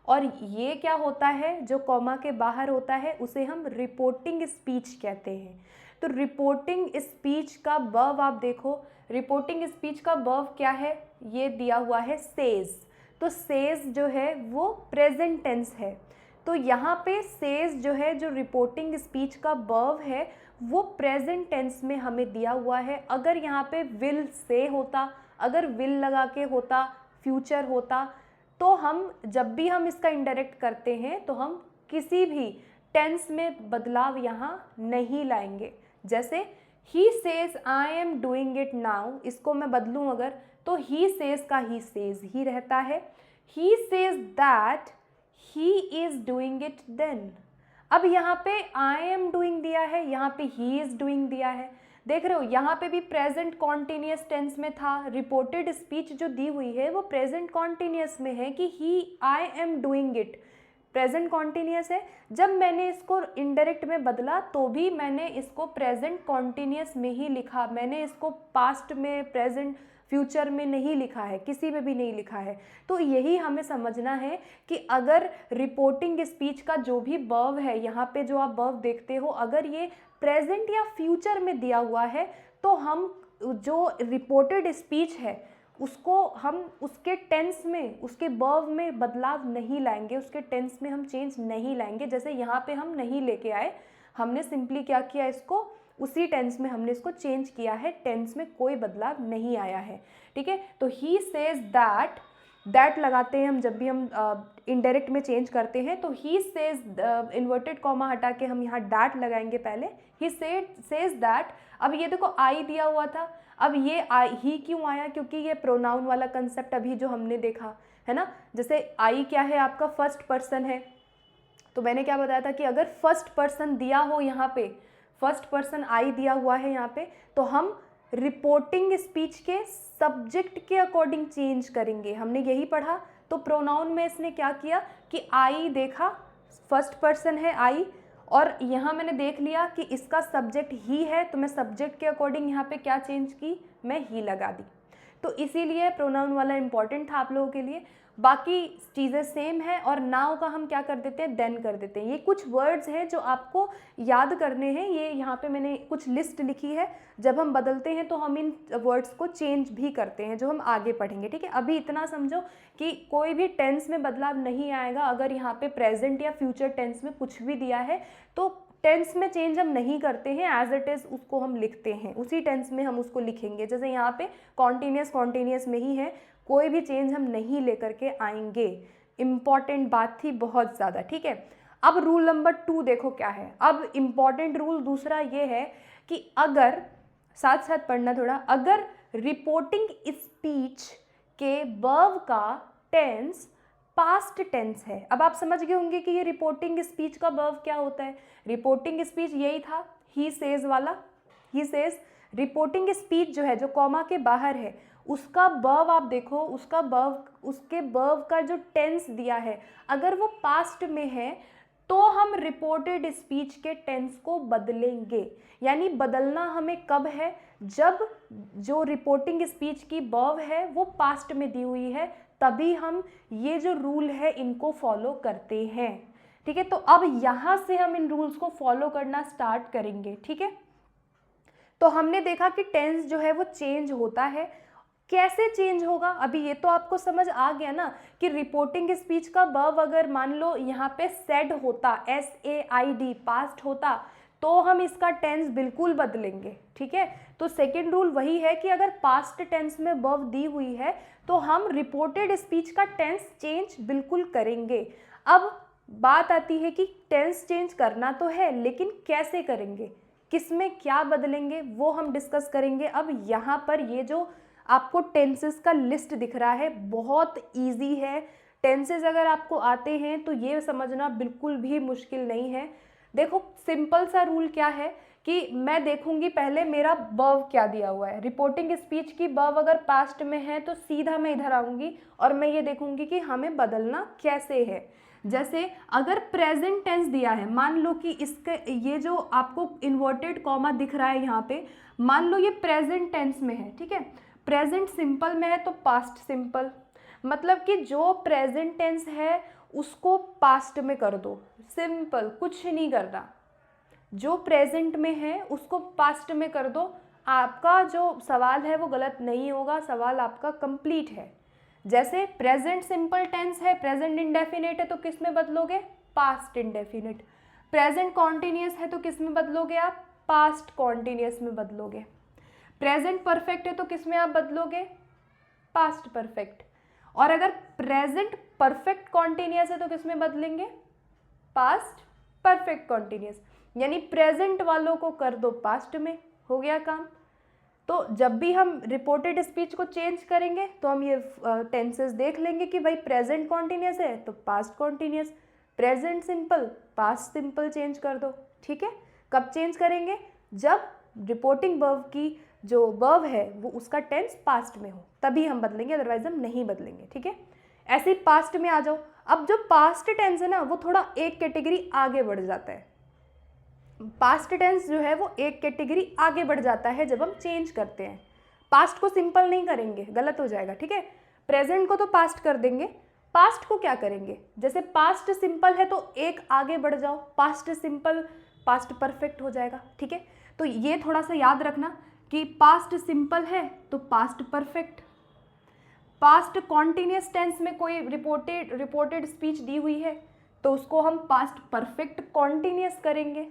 और ये क्या होता है, जो कॉमा के बाहर होता है उसे हम रिपोर्टिंग स्पीच कहते हैं। तो रिपोर्टिंग स्पीच का वर्ब आप देखो, रिपोर्टिंग स्पीच का वर्ब क्या है, ये दिया हुआ है सेज। तो सेज जो है वो प्रेजेंट टेंस है। तो यहाँ पे सेज जो है, जो रिपोर्टिंग स्पीच का वर्ब है, वो प्रेजेंट टेंस में हमें दिया हुआ है। अगर यहाँ पे विल से होता, अगर विल लगा के होता, फ्यूचर होता, तो हम जब भी हम इसका इनडायरेक्ट करते हैं तो हम किसी भी टेंस में बदलाव यहाँ नहीं लाएंगे। जैसे he says I am doing it now, इसको मैं बदलूँ अगर, तो ही सेज का ही सेज ही रहता है। He says that he is doing it then. अब यहाँ पे आई एम डूइंग दिया है, यहाँ पे ही इज डूइंग दिया है। देख रहे हो, यहाँ पे भी प्रेजेंट कॉन्टिन्यूस टेंस में था। रिपोर्टेड स्पीच जो दी हुई है वो प्रेजेंट कॉन्टिन्यूस में है कि ही I am doing it, present continuous है। जब मैंने इसको इनडायरेक्ट में बदला तो भी मैंने इसको प्रेजेंट कॉन्टिन्यूस में ही लिखा, मैंने इसको पास्ट में, प्रेजेंट, फ्यूचर में नहीं लिखा है, किसी में भी नहीं लिखा है। तो यही हमें समझना है कि अगर रिपोर्टिंग स्पीच का जो भी वर्ब है, यहाँ पे जो आप वर्ब देखते हो, अगर ये प्रेजेंट या फ्यूचर में दिया हुआ है तो हम जो रिपोर्टेड स्पीच है उसको हम उसके टेंस में, उसके वर्ब में बदलाव नहीं लाएंगे, उसके टेंस में हम चेंज नहीं लाएंगे। जैसे यहाँ पे हम नहीं लेके आए, हमने सिंपली क्या किया, इसको उसी टेंस में हमने इसको चेंज किया है, टेंस में कोई बदलाव नहीं आया है। ठीक है, तो ही सेज दैट, दैट लगाते हैं हम जब भी हम इनडायरेक्ट में चेंज करते हैं, तो ही सेज, इन्वर्टेड कॉमा हटा के हम यहाँ दैट लगाएंगे पहले, ही सेज दैट। अब ये देखो आई दिया हुआ था, अब ये आई ही क्यों आया, क्योंकि ये प्रोनाउन वाला कंसेप्ट अभी जो हमने देखा है ना। जैसे आई क्या है, आपका फर्स्ट पर्सन है, तो मैंने क्या बताया था कि अगर फर्स्ट पर्सन दिया हो, यहाँ पे फर्स्ट पर्सन आई दिया हुआ है यहाँ पे, तो हम रिपोर्टिंग स्पीच के सब्जेक्ट के अकॉर्डिंग चेंज करेंगे। हमने यही पढ़ा। तो प्रोनाउन में इसने क्या किया कि आई देखा, फर्स्ट पर्सन है आई, और यहाँ मैंने देख लिया कि इसका सब्जेक्ट ही है, तो मैं सब्जेक्ट के अकॉर्डिंग यहाँ पे क्या चेंज की, मैं ही लगा दी। तो इसीलिए प्रोनाउन वाला इंपॉर्टेंट था आप लोगों के लिए। बाकी चीज़ें सेम है, और नाउ का हम क्या कर देते हैं, देन कर देते हैं। ये कुछ वर्ड्स हैं जो आपको याद करने हैं, ये यहाँ पे मैंने कुछ लिस्ट लिखी है। जब हम बदलते हैं तो हम इन वर्ड्स को चेंज भी करते हैं, जो हम आगे पढ़ेंगे। ठीक है, अभी इतना समझो कि कोई भी टेंस में बदलाव नहीं आएगा। अगर यहाँ पे प्रेजेंट या फ्यूचर टेंस में कुछ भी दिया है तो टेंस में चेंज हम नहीं करते हैं, एज इट इज़ उसको हम लिखते हैं, उसी टेंस में हम उसको लिखेंगे। जैसे यहाँ पे कॉन्टिन्यूस में ही है, कोई भी चेंज हम नहीं लेकर के आएंगे। इम्पॉर्टेंट बात थी बहुत ज़्यादा। ठीक है, अब रूल नंबर 2 देखो क्या है। अब इम्पॉर्टेंट रूल दूसरा ये है कि अगर, साथ साथ पढ़ना थोड़ा, अगर रिपोर्टिंग स्पीच के वर्ब का टेंस पास्ट टेंस है। अब आप समझ गए होंगे कि ये रिपोर्टिंग स्पीच का वर्ब क्या होता है। रिपोर्टिंग स्पीच यही था, ही सेज वाला, ही सेज। रिपोर्टिंग स्पीच जो है, जो कॉमा के बाहर है, उसका वर्ब आप देखो, उसका वर्ब, उसके वर्ब का जो टेंस दिया है, अगर वो पास्ट में है तो हम रिपोर्टेड स्पीच के टेंस को बदलेंगे। यानी बदलना हमें कब है, जब जो रिपोर्टिंग स्पीच की वर्ब है वो पास्ट में दी हुई है, तभी हम ये जो रूल है इनको फॉलो करते हैं। ठीक है, तो अब यहाँ से हम इन रूल्स को फॉलो करना स्टार्ट करेंगे। ठीक है, तो हमने देखा कि टेंस जो है वो चेंज होता है। कैसे चेंज होगा, अभी ये तो आपको समझ आ गया ना कि रिपोर्टिंग स्पीच का वर्ब अगर मान लो यहाँ पे सेड होता, SAID, पास्ट होता, तो हम इसका टेंस बिल्कुल बदलेंगे। ठीक है, तो सेकंड रूल वही है कि अगर पास्ट टेंस में वर्ब दी हुई है तो हम रिपोर्टेड स्पीच का टेंस चेंज बिल्कुल करेंगे। अब बात आती है कि टेंस चेंज करना तो है, लेकिन कैसे करेंगे, किसमें क्या बदलेंगे, वो हम डिस्कस करेंगे। अब यहाँ पर ये जो आपको टेंसेस का लिस्ट दिख रहा है, बहुत इजी है। टेंसेस अगर आपको आते हैं तो ये समझना बिल्कुल भी मुश्किल नहीं है। देखो सिंपल सा रूल क्या है कि मैं देखूंगी पहले मेरा वर्ब क्या दिया हुआ है। रिपोर्टिंग स्पीच की वर्ब अगर पास्ट में है तो सीधा मैं इधर आऊँगी और मैं ये देखूंगी कि हमें बदलना कैसे है। जैसे अगर प्रेजेंट टेंस दिया है, मान लो कि इसके ये जो आपको इन्वर्टेड कॉमा दिख रहा है यहाँ पे, मान लो ये प्रेजेंट टेंस में है। ठीक है, प्रेजेंट सिंपल में है तो पास्ट सिंपल, मतलब कि जो प्रेजेंट टेंस है उसको पास्ट में कर दो, सिंपल, कुछ नहीं करना। जो प्रेजेंट में है उसको पास्ट में कर दो, आपका जो सवाल है वो गलत नहीं होगा, सवाल आपका कंप्लीट है। जैसे प्रेजेंट सिंपल टेंस है, प्रेजेंट इंडेफिनिट है तो किस में बदलोगे, पास्ट इंडेफिनिट। प्रेजेंट कॉन्टिन्यूस है तो किस में बदलोगे आप, पास्ट कॉन्टिन्यूस में बदलोगे। प्रेजेंट परफेक्ट है तो किस में आप बदलोगे, पास्ट परफेक्ट। और अगर प्रेजेंट परफेक्ट कॉन्टिन्यूस है तो किस में बदलेंगे, पास्ट परफेक्ट कॉन्टिन्यूस। यानी प्रेजेंट वालों को कर दो पास्ट में, हो गया काम। तो जब भी हम रिपोर्टेड स्पीच को चेंज करेंगे तो हम ये टेंसेस देख लेंगे कि भाई प्रेजेंट कॉन्टिन्यूस है तो past continuous, present simple, past simple change कर दो। ठीक है, कब चेंज करेंगे, जब रिपोर्टिंग वर्ब की जो वर्ब है वो उसका टेंस पास्ट में हो, तभी हम बदलेंगे, अदरवाइज हम नहीं बदलेंगे। ठीक है, ऐसे ही पास्ट में आ जाओ। अब जो पास्ट टेंस है ना वो थोड़ा एक कैटेगरी आगे बढ़ जाता है। पास्ट टेंस जो है वो एक कैटेगरी आगे बढ़ जाता है जब हम चेंज करते हैं। पास्ट को सिंपल नहीं करेंगे, गलत हो जाएगा, ठीक है। प्रेजेंट को तो पास्ट कर देंगे, पास्ट को क्या करेंगे, जैसे पास्ट सिंपल है तो एक आगे बढ़ जाओ, पास्ट सिंपल पास्ट परफेक्ट हो जाएगा, ठीक है। तो ये थोड़ा सा याद रखना कि पास्ट सिंपल है तो past perfect. Past continuous tense में कोई रिपोर्टेड स्पीच दी हुई है तो उसको हम पास्ट परफेक्ट कॉन्टिन्यूस करेंगे।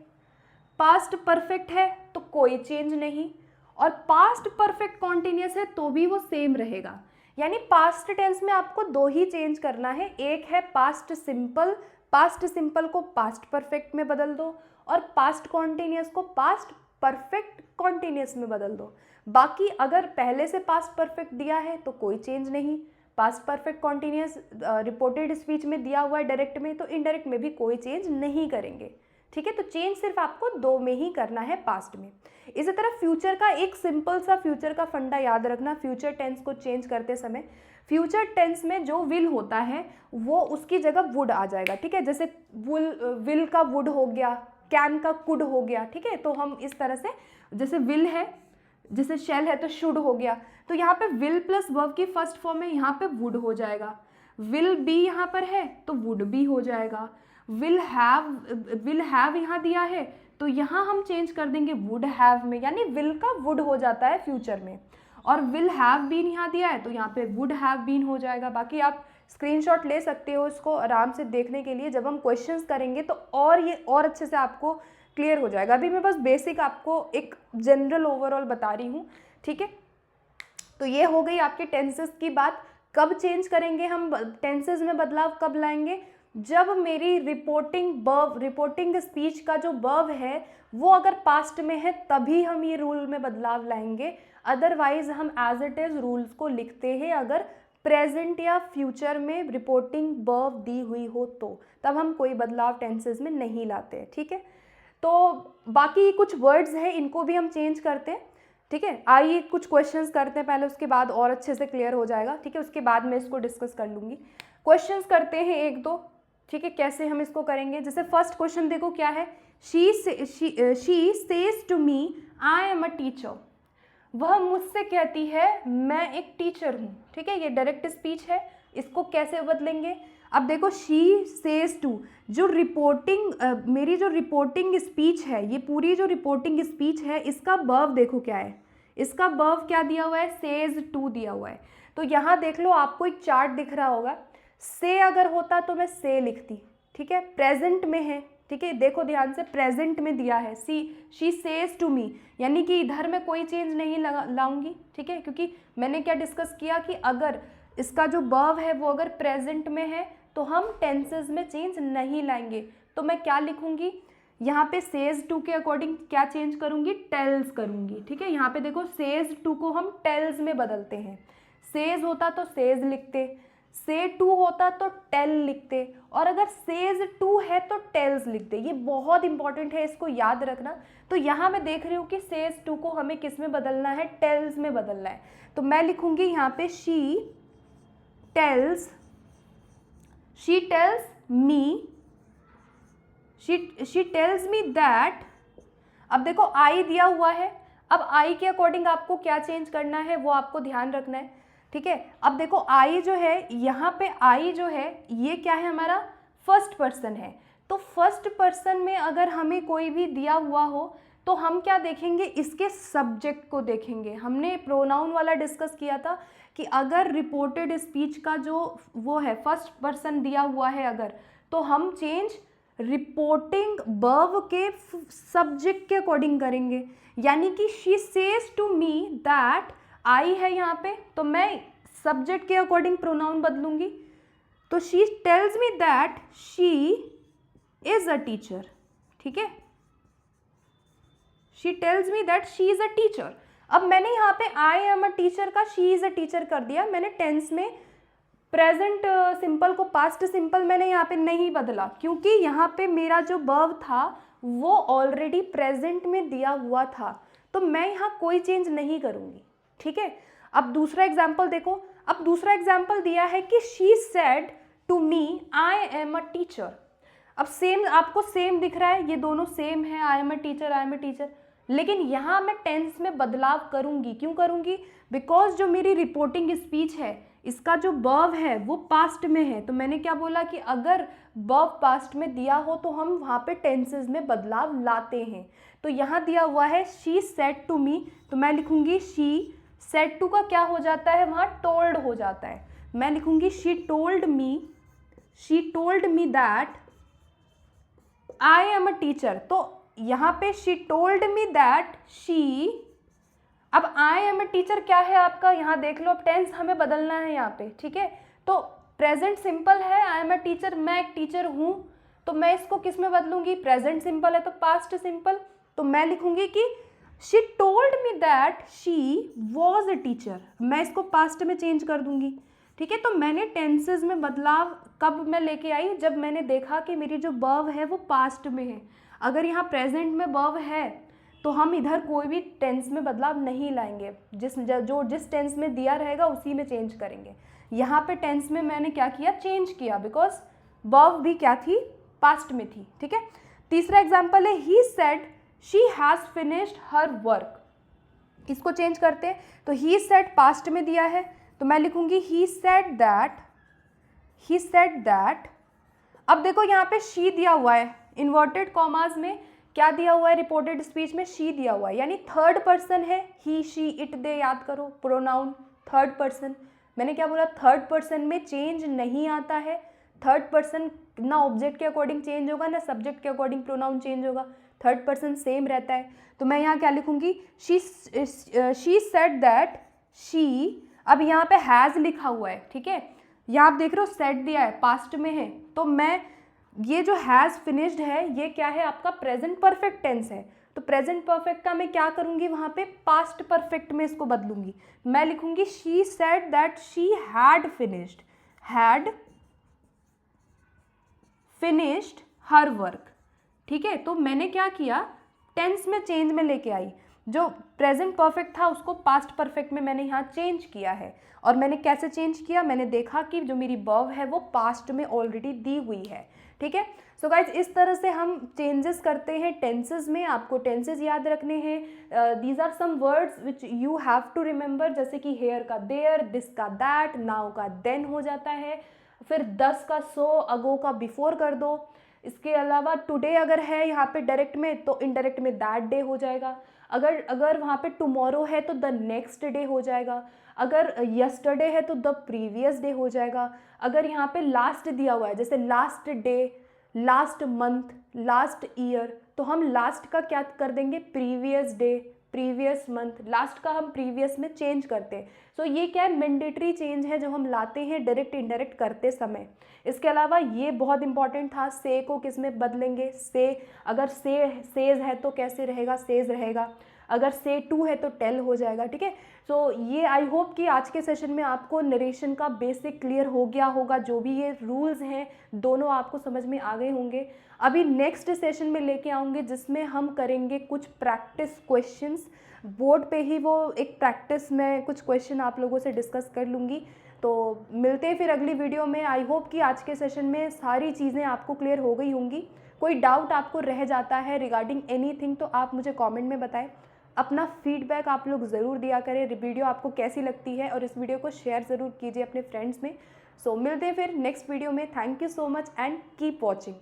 पास्ट परफेक्ट है तो कोई चेंज नहीं, और पास्ट परफेक्ट कॉन्टिन्यूस है तो भी वो सेम रहेगा। यानी पास्ट टेंस में आपको दो ही चेंज करना है, एक है पास्ट सिंपल को पास्ट परफेक्ट में बदल दो, और पास्ट कॉन्टिन्यूस को पास्ट परफेक्ट कॉन्टिन्यूस में बदल दो। बाकी अगर पहले से पास्ट परफेक्ट दिया है तो कोई चेंज नहीं, past perfect continuous reported speech में दिया हुआ है डायरेक्ट में, तो इनडायरेक्ट में भी कोई चेंज नहीं करेंगे, ठीक है। तो चेंज सिर्फ आपको दो में ही करना है, पास्ट में। इसी तरह फ्यूचर का एक सिंपल सा फ्यूचर का फंडा याद रखना। फ्यूचर टेंस को चेंज करते समय फ्यूचर टेंस में जो विल होता है वो उसकी जगह वुड आ जाएगा, ठीक है। जैसे विल का वुड हो गया, कैन का कुड हो गया, ठीक है। तो हम इस तरह से, जैसे विल है, जैसे शेल है तो शुड हो गया, तो यहाँ पे विल प्लस वर्ब की फर्स्ट फॉर्म है, यहाँ पे वुड हो जाएगा। विल बी यहाँ पर है तो वुड बी हो जाएगा। विल हैव यहाँ दिया है तो यहाँ हम चेंज कर देंगे वुड हैव में, यानी विल का वुड हो जाता है फ्यूचर में। और विल हैव बीन यहाँ दिया है तो यहाँ पे वुड हैव बीन हो जाएगा। बाकी आप स्क्रीनशॉट ले सकते हो इसको आराम से देखने के लिए, जब हम क्वेश्चंस करेंगे तो और ये और अच्छे से आपको क्लियर हो जाएगा। अभी मैं बस बेसिक आपको एक जनरल ओवरऑल बता रही हूँ, ठीक है। तो ये हो गई आपके टेंसेस की बात। कब चेंज करेंगे हम, टेंसेस में बदलाव कब लाएंगे, जब मेरी रिपोर्टिंग स्पीच का जो वर्ब है वो अगर पास्ट में है तभी हम ये रूल में बदलाव लाएंगे। अदरवाइज हम एज इट इज रूल्स को लिखते हैं अगर प्रेजेंट या फ्यूचर में रिपोर्टिंग वर्ब दी हुई हो तो, तब हम कोई बदलाव टेंसेस में नहीं लाते हैं, ठीक है। तो बाकी कुछ वर्ड्स हैं इनको भी हम चेंज करते हैं, ठीक है। आइए कुछ क्वेश्चंस करते हैं पहले, उसके बाद और अच्छे से क्लियर हो जाएगा, ठीक है। उसके बाद मैं इसको डिस्कस कर लूँगी। क्वेश्चंस करते हैं एक दो, ठीक है, कैसे हम इसको करेंगे। जैसे फर्स्ट क्वेश्चन देखो क्या है, she says to me I am a teacher. वह मुझसे कहती है मैं एक टीचर हूँ, ठीक है। ये डायरेक्ट स्पीच है, इसको कैसे बदलेंगे। अब देखो शी सेज टू, जो मेरी जो रिपोर्टिंग स्पीच है, ये पूरी जो रिपोर्टिंग स्पीच है इसका वर्ब देखो क्या है, इसका वर्ब क्या दिया हुआ है, सेज टू दिया हुआ है। तो यहाँ देख लो आपको एक चार्ट दिख रहा होगा, से अगर होता तो मैं से लिखती, ठीक है। प्रेजेंट में है, ठीक है, देखो ध्यान से, प्रेजेंट में दिया है शी सेज टू मी, यानी कि इधर मैं कोई चेंज नहीं लाऊंगी, ठीक है। क्योंकि मैंने क्या डिस्कस किया कि अगर इसका जो वर्ब है वो अगर प्रेजेंट में है तो हम टेंसेस में चेंज नहीं लाएंगे। तो मैं क्या लिखूंगी यहाँ पे, सेज टू के अकॉर्डिंग क्या चेंज करूंगी, टेल्स करूंगी, ठीक है। यहाँ पे देखो सेज टू को हम टेल्स में बदलते हैं। सेज होता तो सेज लिखते, से टू होता तो टेल लिखते, और अगर सेज टू है तो टेल्स लिखते। ये बहुत इंपॉर्टेंट है, इसको याद रखना। तो यहाँ मैं देख रही हूँ कि सेज टू को हमें किस में बदलना है, टेल्स में बदलना है। तो मैं लिखूंगी यहाँ पे शी टेल्स मी दैट। अब देखो आई दिया हुआ है, अब आई के अकॉर्डिंग आपको क्या चेंज करना है वो आपको ध्यान रखना है, ठीक है। अब देखो आई जो है, यहाँ पे आई जो है ये क्या है, हमारा फर्स्ट पर्सन है। तो फर्स्ट पर्सन में अगर हमें कोई भी दिया हुआ हो तो हम क्या देखेंगे, इसके सब्जेक्ट को देखेंगे। हमने प्रोनाउन वाला डिस्कस किया था कि अगर रिपोर्टेड स्पीच का जो वो है फर्स्ट पर्सन दिया हुआ है अगर, तो हम चेंज रिपोर्टिंग वर्ब के सब्जेक्ट के अकॉर्डिंग करेंगे। यानी कि she says to me that, I है यहाँ पे तो मैं सब्जेक्ट के अकॉर्डिंग प्रोनाउन बदलूंगी। तो she tells me that she is a teacher, ठीक है। She tells me that she is a teacher. अब मैंने यहाँ पे आई एम अ टीचर का शी इज अ टीचर कर दिया, मैंने टेंस में प्रेजेंट सिंपल को पास्ट सिंपल मैंने यहाँ पे नहीं बदला, क्योंकि यहाँ पे मेरा जो वर्ब था वो ऑलरेडी प्रेजेंट में दिया हुआ था, तो मैं यहाँ कोई चेंज नहीं करूँगी, ठीक है। अब दूसरा एग्जाम्पल देखो, अब दूसरा एग्जाम्पल दिया है कि she said to me I am a teacher. अब सेम, आपको सेम दिख रहा है, ये दोनों सेम है, I am a teacher, I am a teacher, लेकिन यहाँ मैं टेंस में बदलाव करूँगी। क्यों करूँगी? बिकॉज जो मेरी रिपोर्टिंग स्पीच है इसका जो वर्ब है वो पास्ट में है। तो मैंने क्या बोला कि अगर वर्ब पास्ट में दिया हो तो हम वहाँ पे टेंसेज में बदलाव लाते हैं। तो यहाँ दिया हुआ है शी सेड टू मी, तो मैं लिखूँगी शी सेड टू का क्या हो जाता है वहाँ, टोल्ड हो जाता है। मैं लिखूँगी she told me that I am a teacher. तो यहाँ पे she told me that she, अब आई एम अ टीचर क्या है आपका, यहाँ देख लो, अब टेंस हमें बदलना है यहाँ पे, ठीक है। तो प्रेजेंट सिंपल है, आई एम अ टीचर, मैं एक टीचर हूँ, तो मैं इसको किस में बदलूंगी, प्रेजेंट सिंपल है तो पास्ट सिंपल, तो मैं लिखूंगी कि she told me that she was a teacher, मैं इसको पास्ट में चेंज कर दूंगी, ठीक है। तो मैंने टेंसेज में बदलाव कब मैं लेके आई, जब मैंने देखा कि मेरी जो वर्ब है वो पास्ट में है। अगर यहाँ प्रेजेंट में वर्ब है तो हम इधर कोई भी टेंस में बदलाव नहीं लाएंगे, जिस टेंस में दिया रहेगा उसी में चेंज करेंगे। यहाँ पे टेंस में मैंने क्या किया, चेंज किया, बिकॉज वर्ब भी क्या थी, पास्ट में थी, ठीक है। तीसरा एग्जाम्पल है he said she has finished her work, इसको चेंज करते हैं। तो ही सेड पास्ट में दिया है तो मैं लिखूंगी ही सेड दैट। अब देखो यहाँ पे शी दिया हुआ है, इन्वर्टेड कॉमास में क्या दिया हुआ है, रिपोर्टेड स्पीच में शी दिया हुआ है, यानी थर्ड पर्सन है, ही शी इट दे, याद करो प्रोनाउन थर्ड पर्सन। मैंने क्या बोला, थर्ड पर्सन में चेंज नहीं आता है। थर्ड पर्सन ना ऑब्जेक्ट के अकॉर्डिंग चेंज होगा ना सब्जेक्ट के अकॉर्डिंग प्रोनाउन चेंज होगा, थर्ड पर्सन सेम रहता है। तो मैं यहाँ क्या लिखूंगी, शी सेड दैट शी, अब यहाँ पे हैज़ लिखा हुआ है, ठीक है, यहाँ आप देख रहे हो सेड दिया है, पास्ट में है, तो मैं ये जो हैज़ फिनिश्ड है ये क्या है आपका, प्रेजेंट परफेक्ट टेंस है। तो प्रेजेंट परफेक्ट का मैं क्या करूँगी, वहाँ पे पास्ट परफेक्ट में इसको बदलूंगी। मैं लिखूंगी she said that she had finished her work, ठीक है। तो मैंने क्या किया, टेंस में चेंज में लेके आई, जो प्रेजेंट परफेक्ट था उसको पास्ट परफेक्ट में मैंने यहाँ चेंज किया है। और मैंने कैसे चेंज किया, मैंने देखा कि जो मेरी वर्ब है वो पास्ट में ऑलरेडी दी हुई है, ठीक है। सो गाइज, इस तरह से हम चेंजेस करते हैं टेंसेज में। आपको टेंसेज याद रखने हैं। These are some words which you have to remember, जैसे कि हेयर का देयर, दिस का दैट, नाउ का देन हो जाता है, फिर 10 का सो, अगो का बिफोर कर दो। इसके अलावा टुडे अगर है यहाँ पे डायरेक्ट में तो इनडायरेक्ट में दैट डे हो जाएगा। अगर वहाँ पे टुमारो है तो द नेक्स्ट डे हो जाएगा। अगर यस्टरडे है तो द प्रीवियस डे हो जाएगा। अगर यहाँ पे लास्ट दिया हुआ है, जैसे last day, last month, last year, तो हम लास्ट का क्या कर देंगे, previous day, previous month, last का हम प्रीवियस में चेंज करते हैं। सो ये क्या है, मैंडेटरी चेंज है जो हम लाते हैं डायरेक्ट इनडायरेक्ट करते समय। इसके अलावा ये बहुत इंपॉर्टेंट था, से को किस में बदलेंगे, से, अगर सेज है तो कैसे रहेगा, सेज रहेगा। अगर से टू है तो टेल हो जाएगा, ठीक है। सो ये आई होप कि आज के सेशन में आपको नरेशन का बेसिक क्लियर हो गया होगा, जो भी ये रूल्स हैं दोनों आपको समझ में आ गए होंगे। अभी नेक्स्ट सेशन में लेके आऊँगे जिसमें हम करेंगे कुछ प्रैक्टिस क्वेश्चंस, बोर्ड पे ही वो एक प्रैक्टिस में कुछ क्वेश्चन आप लोगों से डिस्कस कर लूँगी। तो मिलते हैं फिर अगली वीडियो में। आई होप कि आज के सेशन में सारी चीज़ें आपको क्लियर हो गई होंगी। कोई डाउट आपको रह जाता है रिगार्डिंग एनीथिंग तो आप मुझे कमेंट में बताएं। अपना फीडबैक आप लोग ज़रूर दिया करें, वीडियो आपको कैसी लगती है, और इस वीडियो को शेयर ज़रूर कीजिए अपने फ्रेंड्स में। सो मिलते हैं फिर नेक्स्ट वीडियो में। Thank you so much and keep watching.